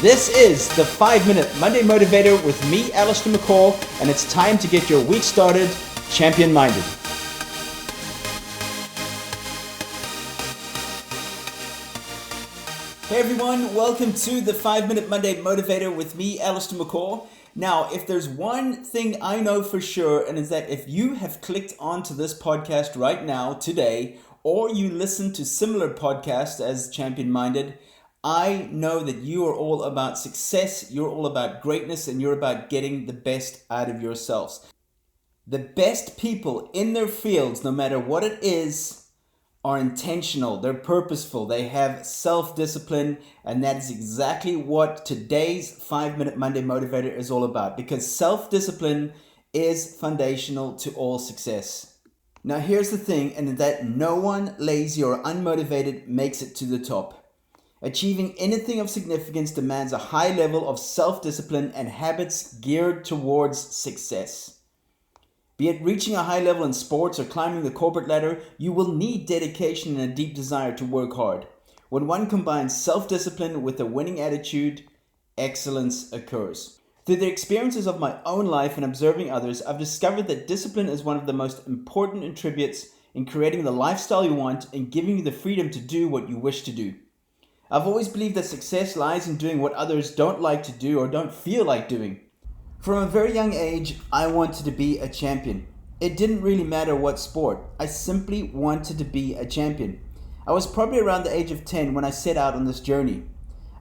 This is the 5-Minute Monday Motivator with me, Alistair McCall, and it's time to get your week started champion-minded. Hey everyone, welcome to the 5-Minute Monday Motivator with me, Alistair McCall. Now, if there's one thing I know for sure, and is that if you have clicked onto this podcast right now, today, or you listen to similar podcasts as Champion Minded, I know that you are all about success, you're all about greatness, and you're about getting the best out of yourselves. The best people in their fields, no matter what it is, are intentional, they're purposeful, they have self-discipline, and that is exactly what today's 5-Minute Monday Motivator is all about, because self-discipline is foundational to all success. Now here's the thing, and that no one lazy or unmotivated makes it to the top. Achieving anything of significance demands a high level of self-discipline and habits geared towards success. Be it reaching a high level in sports or climbing the corporate ladder, you will need dedication and a deep desire to work hard. When one combines self-discipline with a winning attitude, excellence occurs. Through the experiences of my own life and observing others, I've discovered that discipline is one of the most important attributes in creating the lifestyle you want and giving you the freedom to do what you wish to do. I've always believed that success lies in doing what others don't like to do or don't feel like doing. From a very young age, I wanted to be a champion. It didn't really matter what sport. I simply wanted to be a champion. I was probably around the age of 10 when I set out on this journey.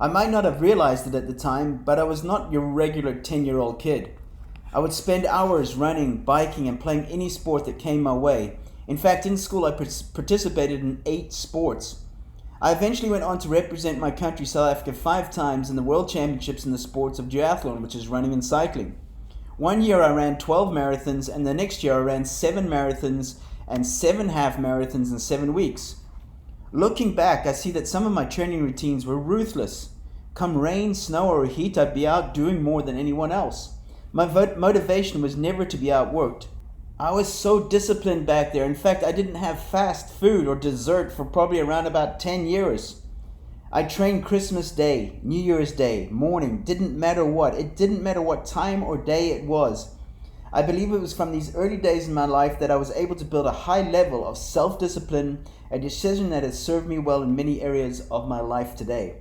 I might not have realized it at the time, but I was not your regular 10-year-old kid. I would spend hours running, biking, and playing any sport that came my way. In fact, in school I participated in 8 sports. I eventually went on to represent my country, South Africa, 5 times in the World Championships in the sports of duathlon, which is running and cycling. One year I ran 12 marathons, and the next year I ran 7 marathons and 7 half marathons in 7 weeks. Looking back, I see that some of my training routines were ruthless. Come rain, snow, or heat, I'd be out doing more than anyone else. My motivation was never to be outworked. I was so disciplined back there. In fact, I didn't have fast food or dessert for probably around about 10 years. I trained Christmas Day, New Year's Day, morning, didn't matter what. It didn't matter what time or day it was. I believe it was from these early days in my life that I was able to build a high level of self-discipline, a decision that has served me well in many areas of my life today.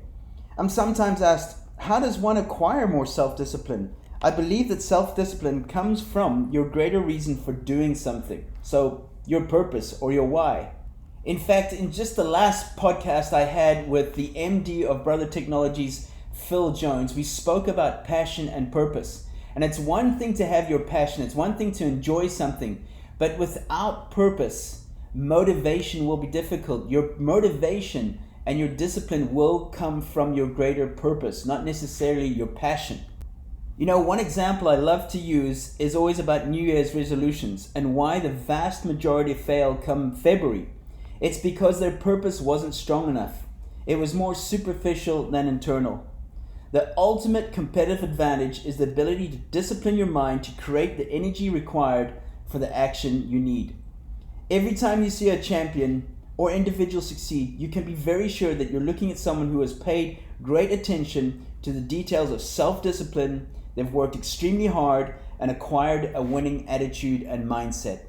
I'm sometimes asked, how does one acquire more self-discipline? I believe that self-discipline comes from your greater reason for doing something. So, your purpose or your why. In fact, in just the last podcast I had with the MD of Brother Technologies, Phil Jones, we spoke about passion and purpose. And it's one thing to have your passion, it's one thing to enjoy something, but without purpose, motivation will be difficult. Your motivation and your discipline will come from your greater purpose, not necessarily your passion. You know, one example I love to use is always about New Year's resolutions and why the vast majority fail come February. It's because their purpose wasn't strong enough. It was more superficial than internal. The ultimate competitive advantage is the ability to discipline your mind to create the energy required for the action you need. Every time you see a champion or individual succeed, you can be very sure that you're looking at someone who has paid great attention to the details of self-discipline. They've worked extremely hard and acquired a winning attitude and mindset.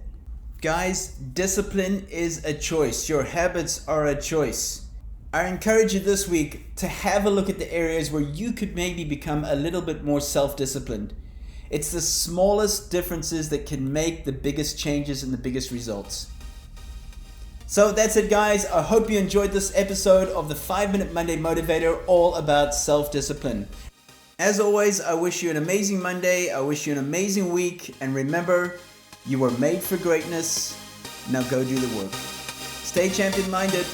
Guys, discipline is a choice. Your habits are a choice. I encourage you this week to have a look at the areas where you could maybe become a little bit more self-disciplined. It's the smallest differences that can make the biggest changes and the biggest results. So that's it, guys. I hope you enjoyed this episode of the 5-Minute Monday Motivator, all about self-discipline. As always, I wish you an amazing Monday. I wish you an amazing week. And remember, you were made for greatness. Now go do the work. Stay champion-minded.